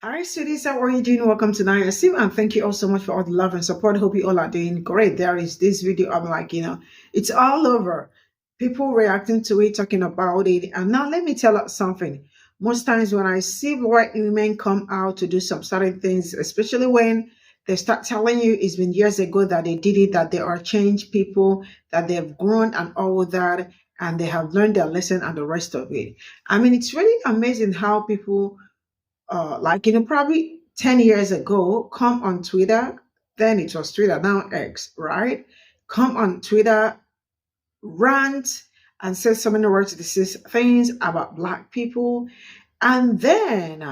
Hi, sweeties. How are you doing? Welcome to Nine Sim, and thank you all so much for all the love and support. Hope you all are doing great. There is this video. I'm like, it's all over. People reacting to it, talking about it. And now let me tell you something. Most times when I see white women come out to do some certain things, especially when they start telling you it's been years ago that they did it, that they are changed people, that they have grown and all that, and they have learned their lesson and the rest of it. I mean, it's really amazing how people probably 10 years ago, come on Twitter, then it was Twitter, now X, right? Come on Twitter, rant, and say so many words, this is things about Black people. And then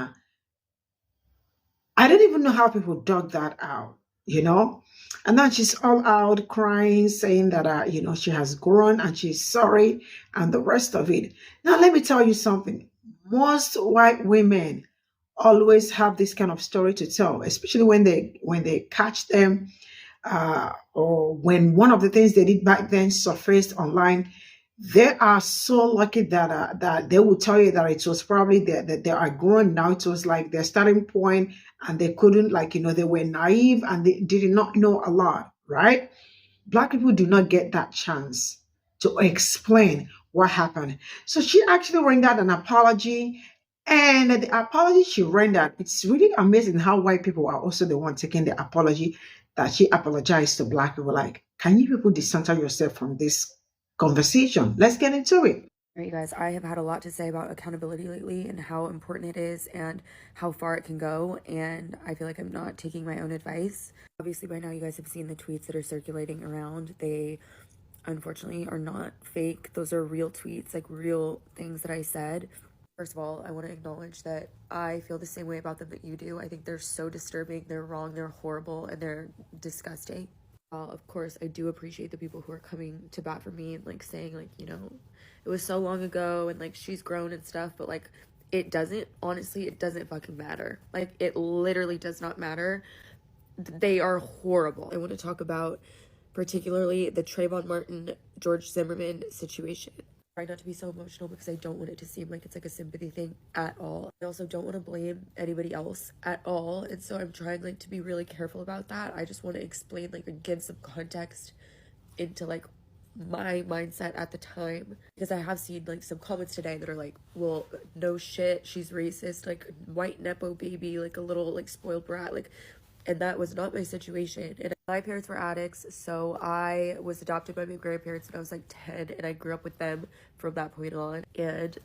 I don't even know how people dug that out, you know? And then she's all out crying, saying that, she has grown and she's sorry and the rest of it. Now, let me tell you something. Most white women always have this kind of story to tell, especially when they catch them, or when one of the things they did back then surfaced online. They are so lucky that they will tell you that it was probably that they are grown now. It was like their starting point, and they couldn't, they were naive and they did not know a lot, right? Black people do not get that chance to explain what happened. So she actually rendered an apology. And the apology she rendered, it's really amazing how white people are also the one taking the apology, that she apologized to Black people. Like, can you people dissociate yourself from this conversation? Let's get into it. All right, you guys, I have had a lot to say about accountability lately and how important it is and how far it can go. And I feel like I'm not taking my own advice. Obviously, by now, you guys have seen the tweets that are circulating around. They unfortunately are not fake. Those are real tweets, like real things that I said. First of all, I want to acknowledge that I feel the same way about them that you do. I think they're so disturbing, they're wrong, they're horrible, and they're disgusting. Of course, I do appreciate the people who are coming to bat for me and like saying like, it was so long ago and like she's grown and stuff, but like honestly, it doesn't fucking matter. Like it literally does not matter. They are horrible. I want to talk about particularly the Trayvon Martin, George Zimmerman situation. Try not to be so emotional because I don't want it to seem like it's like a sympathy thing at all. I also don't want to blame anybody else at all. And so I'm trying like to be really careful about that. I just want to explain like and give some context into like my mindset at the time, because I have seen like some comments today that are like, well, no shit, she's racist, like white nepo baby, like a little like spoiled brat, like, and that was not my situation. And my parents were addicts, so I was adopted by my grandparents when I was like 10, and I grew up with them from that point on. And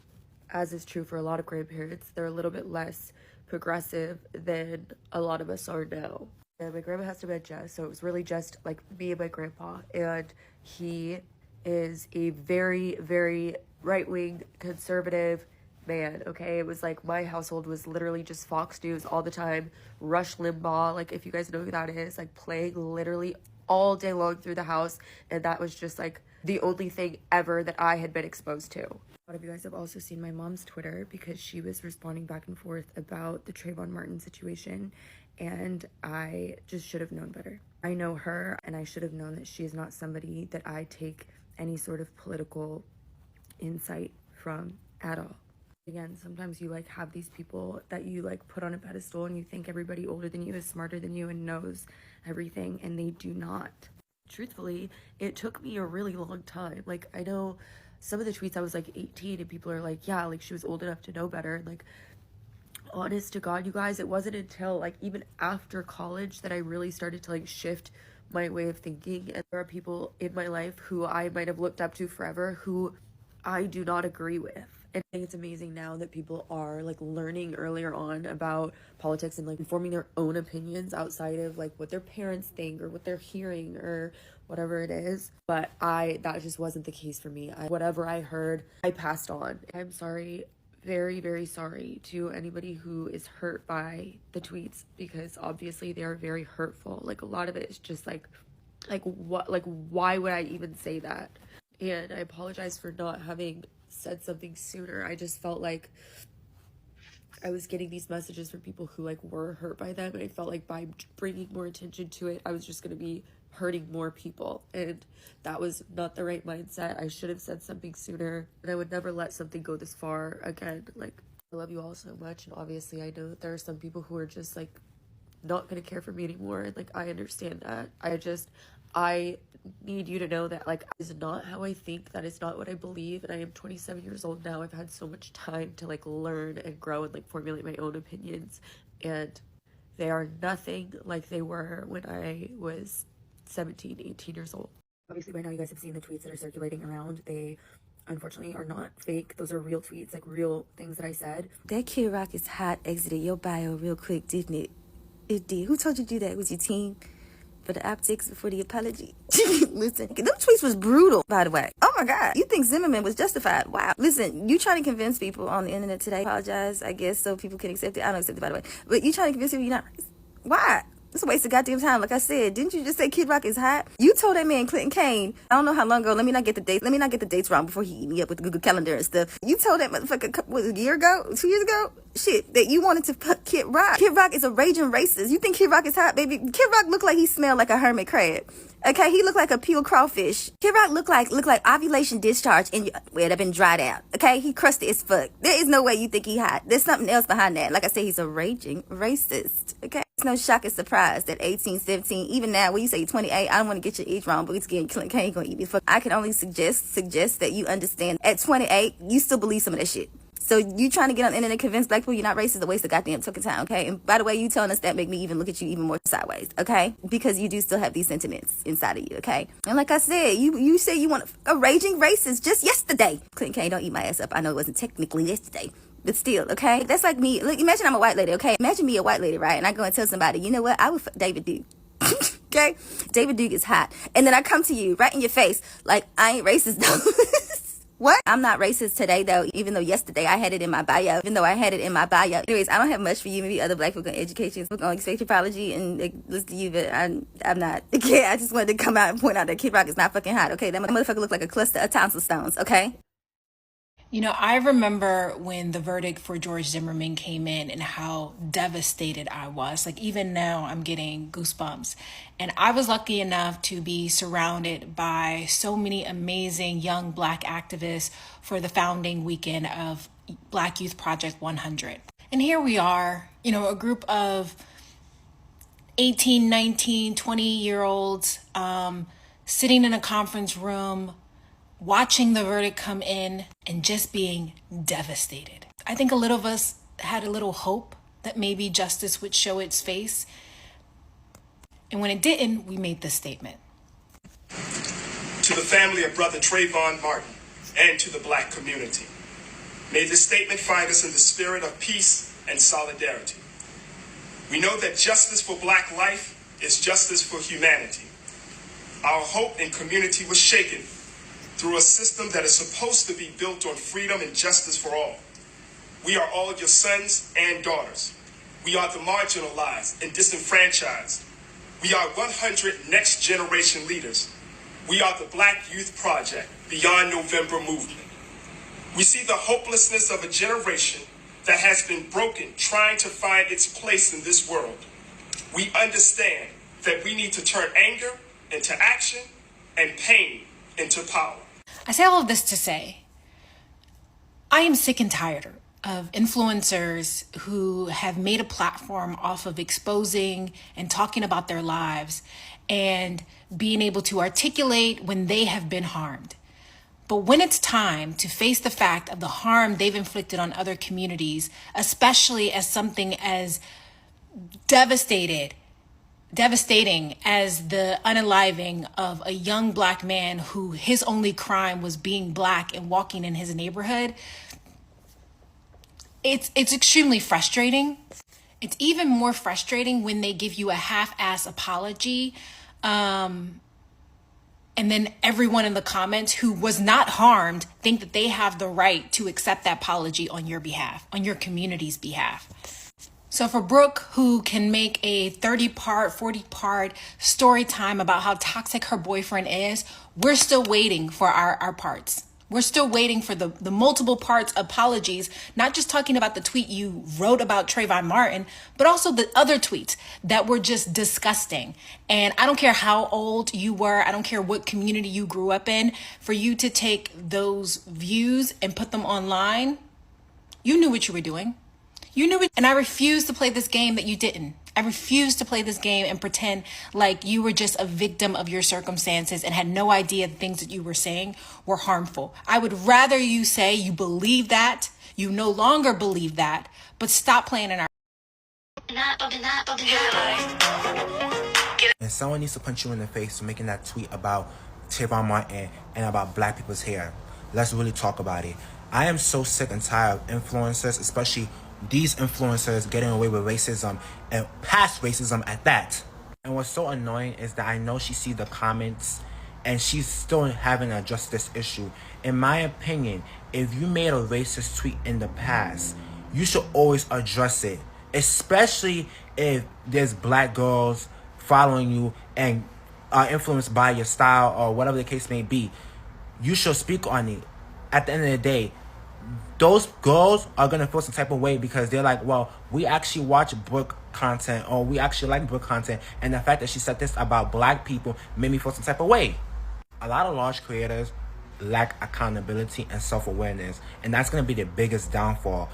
as is true for a lot of grandparents, they're a little bit less progressive than a lot of us are now. And my grandma has dementia, so it was really just like me and my grandpa. And he is a very, very right-wing conservative man, okay? It was like my household was literally just Fox News all the time, Rush Limbaugh, like if you guys know who that is, like playing literally all day long through the house. And that was just like the only thing ever that I had been exposed to. A lot of you guys have also seen my mom's Twitter because she was responding back and forth about the Trayvon Martin situation, and I just should have known better. I know her, and I should have known that she is not somebody that I take any sort of political insight from at all. Again, sometimes you like have these people that you like put on a pedestal and you think everybody older than you is smarter than you and knows everything, and they do not. Truthfully, it took me a really long time. Like, I know some of the tweets I was like 18 and people are like, yeah, like she was old enough to know better. And like, honest to God, you guys, it wasn't until like even after college that I really started to like shift my way of thinking. And there are people in my life who I might have looked up to forever who I do not agree with. And I think it's amazing now that people are like learning earlier on about politics and like forming their own opinions outside of like what their parents think or what they're hearing or whatever it is. But that just wasn't the case for me. Whatever I heard, I passed on. I'm sorry, very, very sorry to anybody who is hurt by the tweets, because obviously they are very hurtful. Like a lot of it is just like what, like why would I even say that? And I apologize for not having said something sooner. I just felt like I was getting these messages from people who like were hurt by them, and I felt like by bringing more attention to it, I was just going to be hurting more people, and that was not the right mindset. I should have said something sooner, and I would never let something go this far again. Like, I love you all so much, and obviously I know that there are some people who are just like not gonna care for me anymore, and like I understand that. I need you to know that like is not how I think, that is not what I believe, and I am 27 years old now. I've had so much time to like learn and grow and like formulate my own opinions, and they are nothing like they were when I was 17, 18 years old. Obviously by now you guys have seen the tweets that are circulating around. They unfortunately are not fake. Those are real tweets, like real things that I said. That Kid Rock is hot exited your bio real quick, didn't it? It did. Who told you to do that? Was your team? For the optics, before the apology? Listen, them tweets was brutal, by the way. Oh my God. You think Zimmerman was justified? Wow. Listen, you trying to convince people on the internet today, apologize, I guess, so people can accept it. I don't accept it, by the way. But you trying to convince people you're not racist. Why? It's a waste of goddamn time. Like I said, didn't you just say Kid Rock is hot? You told that man Clinton Kane, I don't know how long ago, let me not get the dates wrong before he eat me up with the Google Calendar and stuff. You told that motherfucker, what, a year ago? 2 years ago? Shit, that you wanted to fuck Kid Rock. Kid Rock is a raging racist. You think Kid Rock is hot, baby? Kid Rock look like he smelled like a hermit crab. Okay, he looked like a peeled crawfish. Kid Rock look like ovulation discharge and well, that been dried out. Okay, he crusty as fuck. There is no way you think he hot. There's something else behind that. Like I said, he's a raging racist. Okay, it's no shock and surprise that 18, 17, even now when you say 28, I don't want to get your age wrong, but it's getting Clinton Kane gonna eat me fuck. I can only suggest that you understand at 28, you still believe some of that shit. So you trying to get on the internet and convince black people you're not racist, a waste of goddamn fucking time, okay? And by the way, you telling us that make me even look at you even more sideways, okay? Because you do still have these sentiments inside of you, okay? And like I said, you say you want a raging racist just yesterday. Clinton Kane, don't eat my ass up. I know it wasn't technically yesterday, but still, okay? That's like me. Look, imagine I'm a white lady, okay? Imagine me a white lady, right? And I go and tell somebody, you know what? I would fuck David Duke. Okay? David Duke is hot. And then I come to you right in your face like, I ain't racist though. What? I'm not racist today, though, even though yesterday I had it in my bio. Anyways, I don't have much for you. Maybe other black people can educate you. We're going to expect your apology and listen to you, but I'm not. Okay, I just wanted to come out and point out that Kid Rock is not fucking hot, okay? That motherfucker look like a cluster of tonsil stones, okay? You know, I remember when the verdict for George Zimmerman came in and how devastated I was. Like, even now, I'm getting goosebumps. And I was lucky enough to be surrounded by so many amazing young black activists for the founding weekend of Black Youth Project 100. And here we are, you know, a group of 18, 19, 20-year-olds sitting in a conference room, watching the verdict come in and just being devastated. I think a little of us had a little hope that maybe justice would show its face. And when it didn't, we made this statement. To the family of brother Trayvon Martin and to the black community, may this statement find us in the spirit of peace and solidarity. We know that justice for black life is justice for humanity. Our hope and community was shaken through a system that is supposed to be built on freedom and justice for all. We are all your sons and daughters. We are the marginalized and disenfranchised. We are 100 next generation leaders. We are the Black Youth Project, Beyond November movement. We see the hopelessness of a generation that has been broken, trying to find its place in this world. We understand that we need to turn anger into action and pain into power. I say all of this to say, I am sick and tired of influencers who have made a platform off of exposing and talking about their lives and being able to articulate when they have been harmed. But when it's time to face the fact of the harm they've inflicted on other communities, especially as something as devastating as the unaliving of a young black man who his only crime was being black and walking in his neighborhood, it's extremely frustrating. It's even more frustrating when they give you a half-ass apology, and then everyone in the comments who was not harmed think that they have the right to accept that apology on your behalf, on your community's behalf. So for Brooke, who can make a 30-part, 40-part story time about how toxic her boyfriend is, we're still waiting for our parts. We're still waiting for the multiple parts apologies, not just talking about the tweet you wrote about Trayvon Martin, but also the other tweets that were just disgusting. And I don't care how old you were, I don't care what community you grew up in, for you to take those views and put them online, You knew what you were doing. You knew it. And I refuse to play this game that you didn't. I refuse to play this game and pretend like you were just a victim of your circumstances and had no idea the things that you were saying were harmful. I would rather you say you believe that, you no longer believe that, but stop playing in our. And someone needs to punch you in the face for making that tweet about Trayvon Martin and about black people's hair. Let's really talk about it. I am so sick and tired of influencers, especially these influencers, getting away with racism and past racism at that. And what's so annoying is that I know she sees the comments and she's still having to address this issue. In my opinion, if you made a racist tweet in the past, you should always address it, especially if there's black girls following you and are influenced by your style or whatever the case may be. You should speak on it. At the end of the day, those girls are going to feel some type of way because they're like, well, we actually watch Brooke content or we actually like Brooke content, and the fact that she said this about black people made me feel some type of way. A lot of large creators lack accountability and self-awareness, and that's going to be the biggest downfall.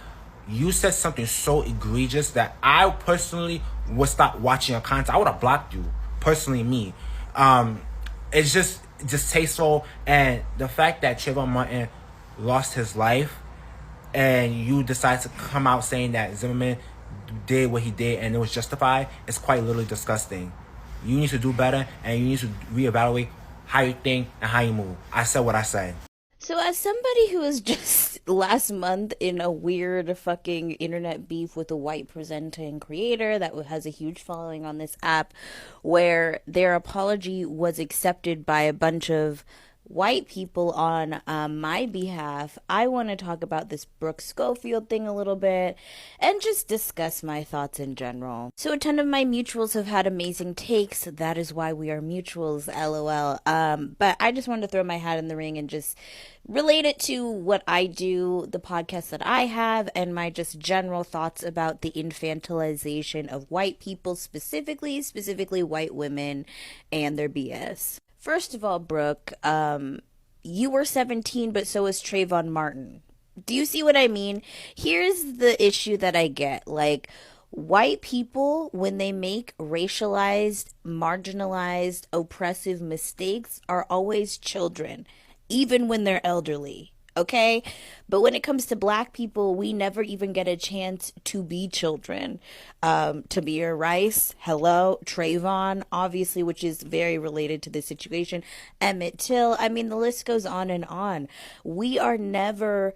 You said something so egregious that I personally would stop watching your content. I would have blocked you, personally, me. It's just distasteful, and the fact that Trayvon Martin lost his life and you decide to come out saying that Zimmerman did what he did and it was justified is quite literally disgusting. You need to do better, and you need to reevaluate how you think and how you move. I said what I said. So as somebody who was just last month in a weird fucking internet beef with a white presenter and creator that has a huge following on this app, where their apology was accepted by a bunch of white people on my behalf, I want to talk about this Brooke Schofield thing a little bit and just discuss my thoughts in general. So a ton of my mutuals have had amazing takes. That is why we are mutuals, lol. But I just wanted to throw my hat in the ring and just relate it to what I do, the podcast that I have, and my just general thoughts about the infantilization of white people, specifically white women and their BS. First of all, Brooke, you were 17, but so is Trayvon Martin. Do you see what I mean? Here's the issue that I get. Like, white people, when they make racialized, marginalized, oppressive mistakes, are always children, even when they're elderly. Okay? But when it comes to black people, we never even get a chance to be children. Tamir Rice, hello, Trayvon, obviously, which is very related to this situation. Emmett Till, I mean, the list goes on and on. We are never,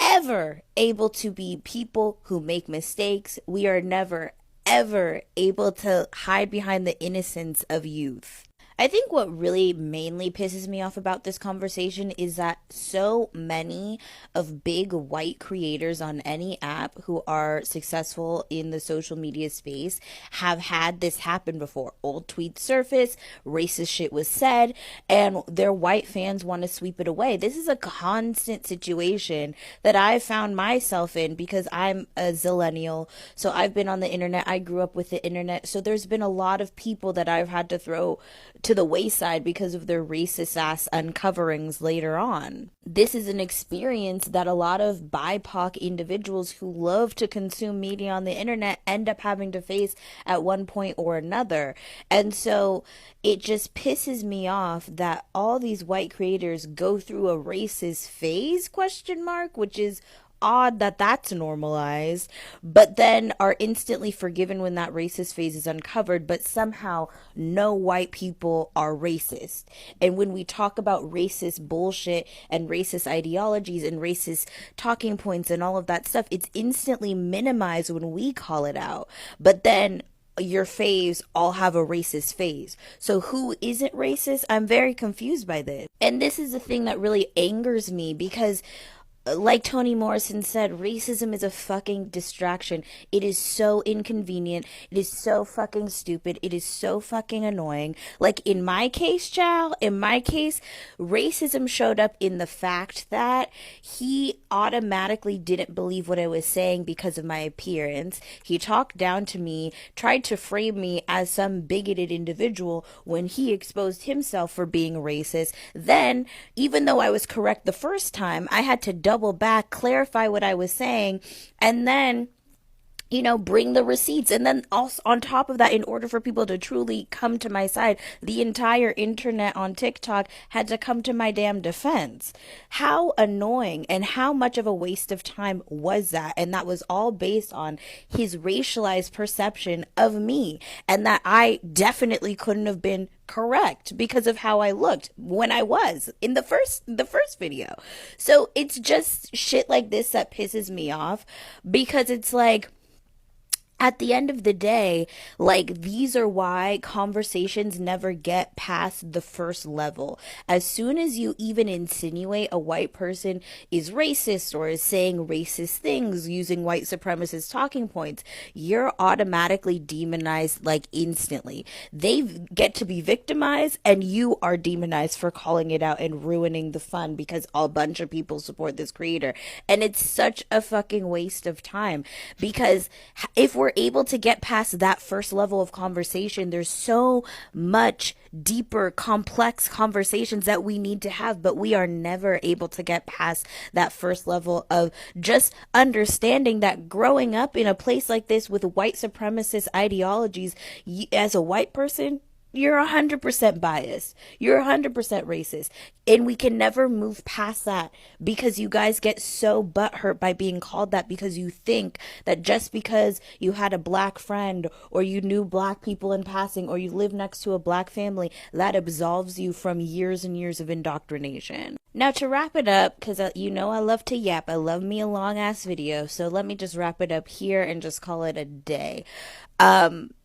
ever able to be people who make mistakes. We are never, ever able to hide behind the innocence of youth. I think what really mainly pisses me off about this conversation is that so many of big white creators on any app who are successful in the social media space have had this happen before. Old tweets surface, racist shit was said, and their white fans want to sweep it away. This is a constant situation that I've found myself in because I'm a zillennial, so I've been on the internet. I grew up with the internet, so there's been a lot of people that I've had to throw to the wayside because of their racist ass uncoverings later on. This is an experience that a lot of BIPOC individuals who love to consume media on the internet end up having to face at one point or another. And so it just pisses me off that all these white creators go through a racist phase, which is odd that that's normalized, but then are instantly forgiven when that racist phase is uncovered, but somehow no white people are racist. And when we talk about racist bullshit and racist ideologies and racist talking points and all of that stuff, it's instantly minimized when we call it out. But then your faves all have a racist phase. So who isn't racist? I'm very confused by this. And this is the thing that really angers me because like Toni Morrison said, racism is a fucking distraction. It is so inconvenient. It is so fucking stupid. It is so fucking annoying. Like in my case, racism showed up in the fact that he automatically didn't believe what I was saying because of my appearance. He talked down to me, tried to frame me as some bigoted individual when he exposed himself for being racist. Then, even though I was correct the first time, I had to double back, clarify what I was saying, and then bring the receipts. And then also on top of that, in order for people to truly come to my side, the entire internet on TikTok had to come to my damn defense. How annoying and how much of a waste of time was that? And that was all based on his racialized perception of me, and that I definitely couldn't have been correct because of how I looked when I was in the first video. So it's just shit like this that pisses me off, because it's like, at the end of the day, like, these are why conversations never get past the first level. As soon as you even insinuate a white person is racist or is saying racist things using white supremacist talking points, you're automatically demonized, like, instantly. They get to be victimized, and you are demonized for calling it out and ruining the fun because a bunch of people support this creator. And it's such a fucking waste of time, because if we're able to get past that first level of conversation, there's so much deeper, complex conversations that we need to have, but we are never able to get past that first level of just understanding that growing up in a place like this with white supremacist ideologies, as a white person, you're 100% biased. You're 100% racist. And we can never move past that, because you guys get so butthurt by being called that, because you think that just because you had a black friend, or you knew black people in passing, or you live next to a black family, that absolves you from years and years of indoctrination. Now, to wrap it up, because I love to yap. I love me a long ass video. So let me just wrap it up here and just call it a day.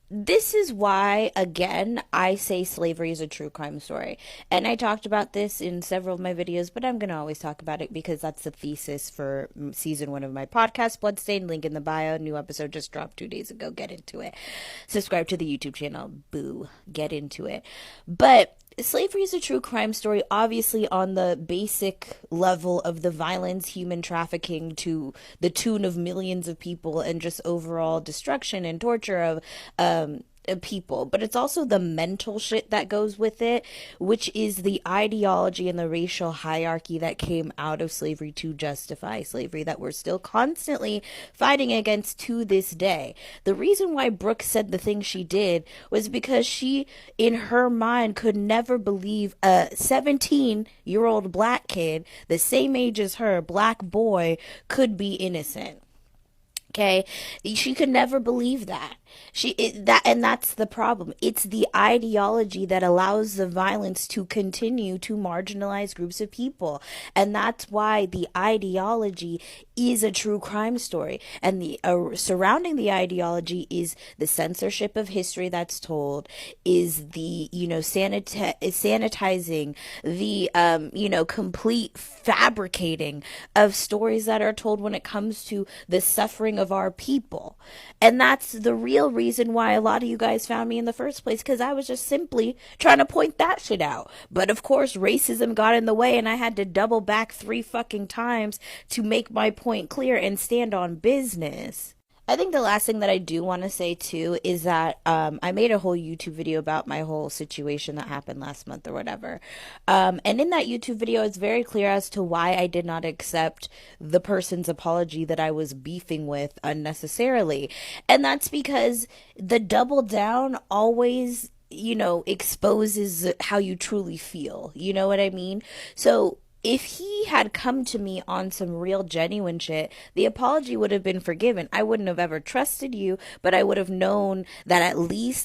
This is why, again, I say slavery is a true crime story. And I talked about this in several of my videos, but I'm going to always talk about it because that's the thesis for season 1 of my podcast, Bloodstained. Link in the bio. New episode just dropped 2 days ago. Get into it. Subscribe to the YouTube channel. Boo. Get into it. But slavery is a true crime story, obviously on the basic level of the violence, human trafficking to the tune of millions of people, and just overall destruction and torture of people. But it's also the mental shit that goes with it, which is the ideology and the racial hierarchy that came out of slavery to justify slavery, that we're still constantly fighting against to this day. The reason why Brooke said the thing she did was because she, in her mind, could never believe a 17-year-old black kid, the same age as her, black boy, could be innocent. Okay, she could never believe that. And that's the problem. It's the ideology that allows the violence to continue to marginalize groups of people, and that's why the ideology is a true crime story. And the surrounding the ideology is the censorship of history that's told, is the sanitizing, the complete fabricating of stories that are told when it comes to the suffering of our people. And that's the real reason why a lot of you guys found me in the first place, because I was just simply trying to point that shit out. But of course, racism got in the way, and I had to double back 3 fucking times to make my point clear and stand on business. I think the last thing that I do want to say too is that I made a whole YouTube video about my whole situation that happened last month or whatever. And in that YouTube video, it's very clear as to why I did not accept the person's apology that I was beefing with unnecessarily. And that's because the double down always, exposes how you truly feel. You know what I mean? So if he had come to me on some real genuine shit, the apology would have been forgiven. I wouldn't have ever trusted you, but I would have known that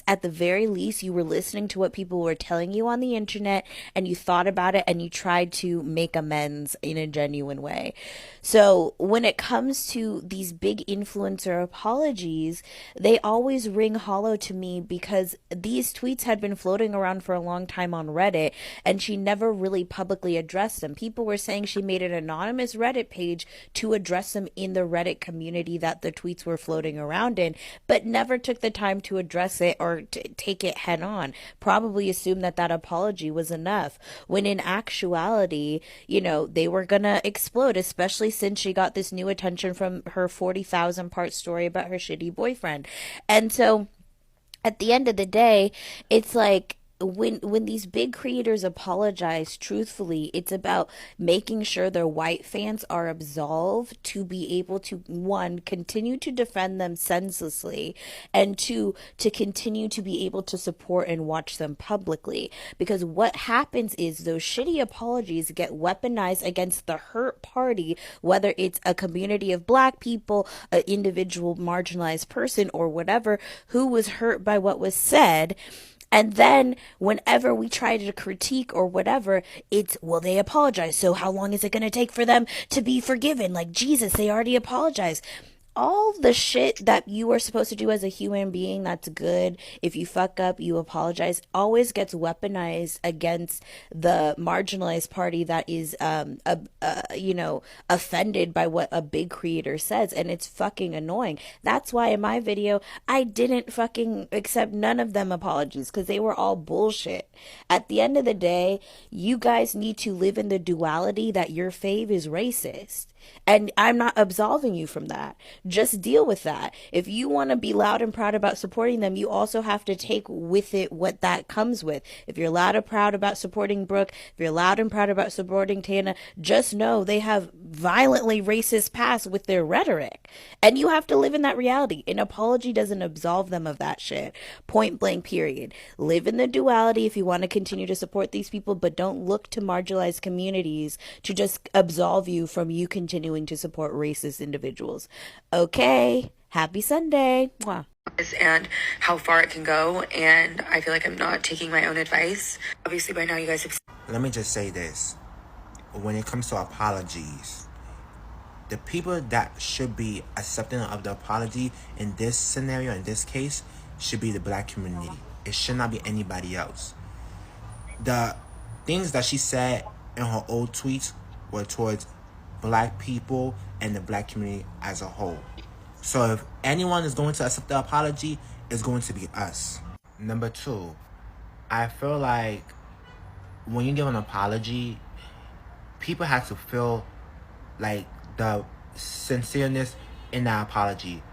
at the very least, you were listening to what people were telling you on the internet, and you thought about it, and you tried to make amends in a genuine way. So when it comes to these big influencer apologies, they always ring hollow to me, because these tweets had been floating around for a long time on Reddit, and she never really publicly addressed them. People were saying she made an anonymous Reddit page to address them in the Reddit community that the tweets were floating around in, but never took the time to address it or take it head on. Probably assumed that apology was enough, when in actuality, they were gonna explode, especially since she got this new attention from her 40,000 part story about her shitty boyfriend. And so at the end of the day, it's like, when these big creators apologize truthfully, it's about making sure their white fans are absolved to be able to, one, continue to defend them senselessly, and two, to continue to be able to support and watch them publicly. Because what happens is those shitty apologies get weaponized against the hurt party, whether it's a community of black people, an individual marginalized person, or whatever, who was hurt by what was said. And then whenever we try to critique or whatever, it's, well, they apologize. So how long is it going to take for them to be forgiven? Like, Jesus, they already apologized. All the shit that you are supposed to do as a human being that's good, if you fuck up, you apologize, always gets weaponized against the marginalized party that is offended by what a big creator says. And it's fucking annoying. That's why in my video I didn't fucking accept none of them apologies, because they were all bullshit. At the end of the day, you guys need to live in the duality that your fave is racist. And I'm not absolving you from that. Just deal with that. If you want to be loud and proud about supporting them, you also have to take with it what that comes with. If you're loud and proud about supporting Brooke, if you're loud and proud about supporting Tana, just know they have violently racist past with their rhetoric. And you have to live in that reality. An apology doesn't absolve them of that shit. Point blank, period. Live in the duality if you want to continue to support these people, but don't look to marginalized communities to just absolve you from you continuing to support racist individuals. Okay, happy Sunday. Mwah. And how far it can go, and I feel like I'm not taking my own advice. Obviously by now you guys have... Let me just say this. When it comes to apologies, the people that should be accepting of the apology in this scenario, in this case, should be the black community. It should not be anybody else. The things that she said in her old tweets were towards black people and the black community as a whole. So if anyone is going to accept the apology, it's going to be us. Number two, I feel like when you give an apology, people have to feel like the sincereness in that apology.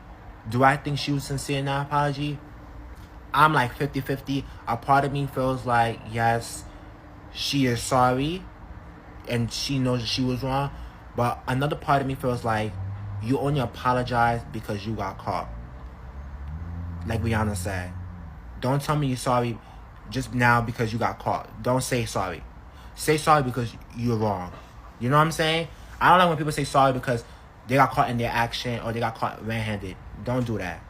Do I think she was sincere in that apology? I'm like 50-50. A part of me feels like, yes, she is sorry and she knows that she was wrong. But another part of me feels like you only apologize because you got caught. Like Rihanna said, don't tell me you're sorry just now because you got caught. Don't say sorry. Say sorry because you're wrong. You know what I'm saying? I don't like when people say sorry because they got caught in their action or they got caught red-handed. Don't do that.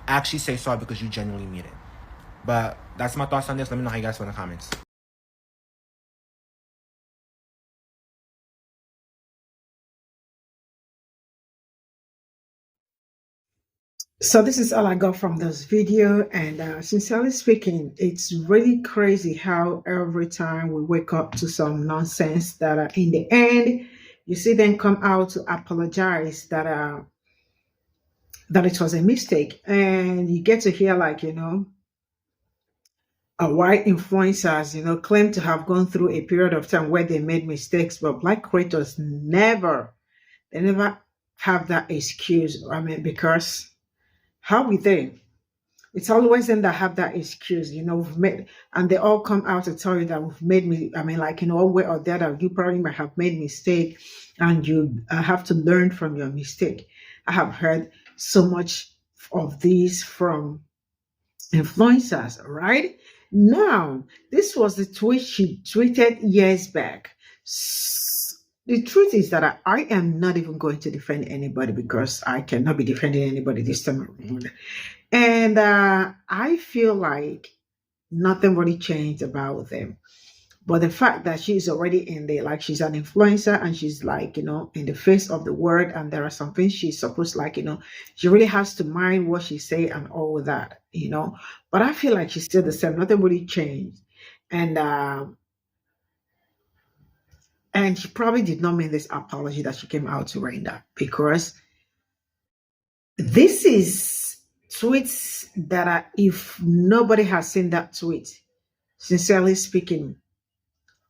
Actually say sorry because you genuinely mean it. But that's my thoughts on this. Let me know how you guys feel in the comments. So this is all I got from this video, and sincerely speaking, it's really crazy how every time we wake up to some nonsense that in the end, you see them come out to apologize that it was a mistake, and you get to hear like white influencers claim to have gone through a period of time where they made mistakes, but black creators never have that excuse. I mean, because how we they? It's always them that have that excuse, we've made, and they all come out to tell you that we've made me. I mean, like in one way or the other, you probably might have made mistake, and you have to learn from your mistake. I have heard so much of these from influencers, right? Now, this was the tweet she tweeted years back. The truth is that I am not even going to defend anybody because I cannot be defending anybody this time around. And I feel like nothing really changed about them. But the fact that she's already in there, like she's an influencer and she's like, in the face of the world, and there are some things she's supposed she really has to mind what she say and all that, But I feel like she's still the same. Nothing really changed. And she probably did not mean this apology that she came out to render, because this is tweets that are, if nobody has seen that tweet, sincerely speaking,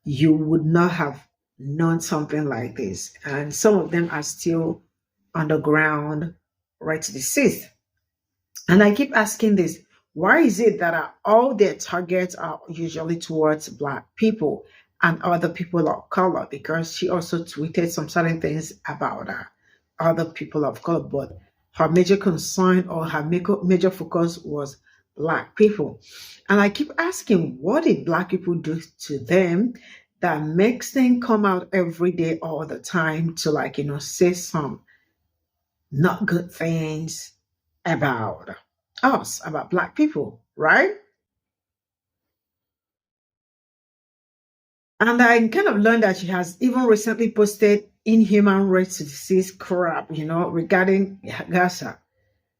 you would not have known something like this. And some of them are still underground right to the 6th. And I keep asking this, Why is it that all their targets are usually towards Black people and other people of color? Because she also tweeted some certain things about other people of color, but her major concern or her major focus was Black people. And I keep asking, what did Black people do to them that makes them come out every day all the time to, like, say some not good things about us, about Black people, right? And I kind of learned that she has even recently posted inhuman rates to disease crap, regarding Gaza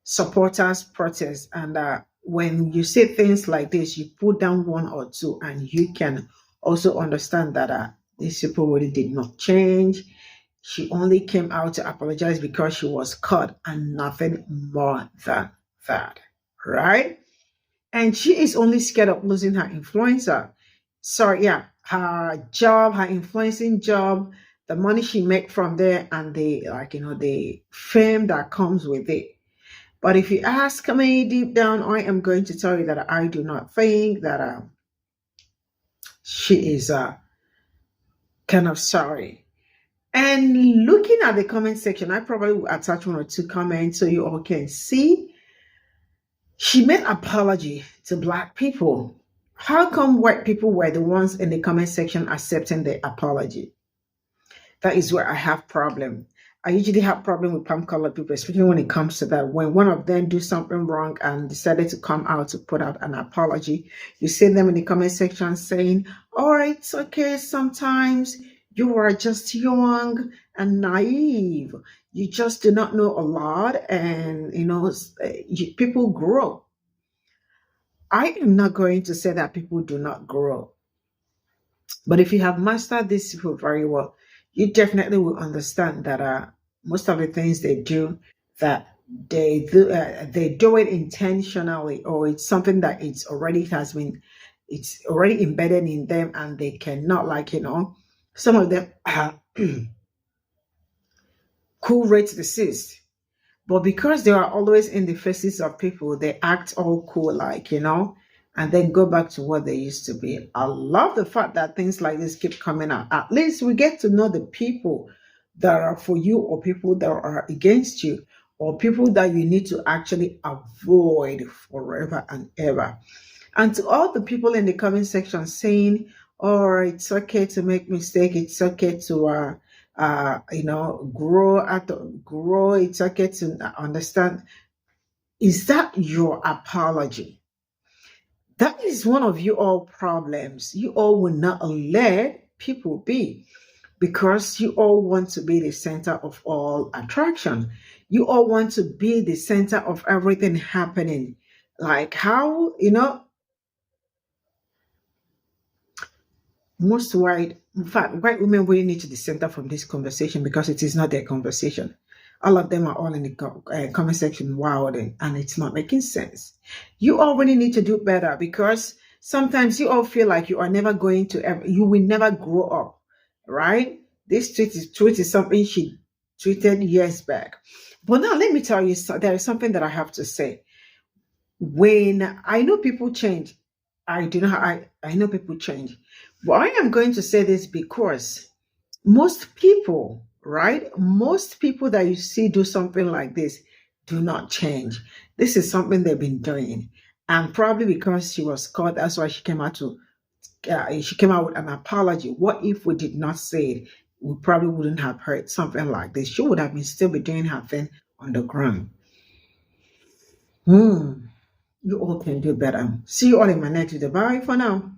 supporters protest. And when you say things like this, you put down one or two, and you can also understand that these people really did not change. She only came out to apologize because she was caught and nothing more than that, right? And she is only scared of losing her influencer. Sorry, yeah, her job, her influencing job, the money she make from there, and the, the fame that comes with it. But if you ask me deep down, I am going to tell you that I do not think that she is kind of sorry. And looking at the comment section, I probably will attach one or two comments so you all can see. She made apology to Black people. How come white people were the ones in the comment section accepting the apology? That is where I have problem. I usually have problem with palm colored people, especially when it comes to that. When one of them do something wrong and decided to come out to put out an apology, you see them in the comment section saying, "All right, it's okay. Sometimes you are just young and naive. You just do not know a lot, and people grow." I am not going to say that people do not grow. But if you have mastered these people very well, you definitely will understand that most of the things they do, that they do it intentionally, or it's something that it's already embedded in them, and they cannot, some of them are cool rate resist. But because they are always in the faces of people, they act all cool, and then go back to what they used to be. I love the fact that things like this keep coming out. At least we get to know the people that are for you, or people that are against you, or people that you need to actually avoid forever and ever. And to all the people in the comment section saying, "Oh, it's okay to make mistake. It's okay to grow. It's okay to understand." Is that your apology? That is one of you all problems. You all will not let people be, because you all want to be the center of all attraction. You all want to be the center of everything happening. Like how, most white, in fact, white women really need to dissent from this conversation, because it is not their conversation. All of them are all in the comment section wilding, and it's not making sense. You all really need to do better, because sometimes you all feel like you are never going to ever, you will never grow up, right? This tweet is something she tweeted years back. But now let me tell you, there is something that I have to say. When I know people change, I know people change. But I am going to say this because most people, right? Most people that you see do something like this do not change. This is something they've been doing. And probably because she was caught, that's why she came out with an apology. What if we did not say it? We probably wouldn't have heard something like this. She would have been still be doing her thing on the ground. You all can do better. See you all in my next video. Bye for now.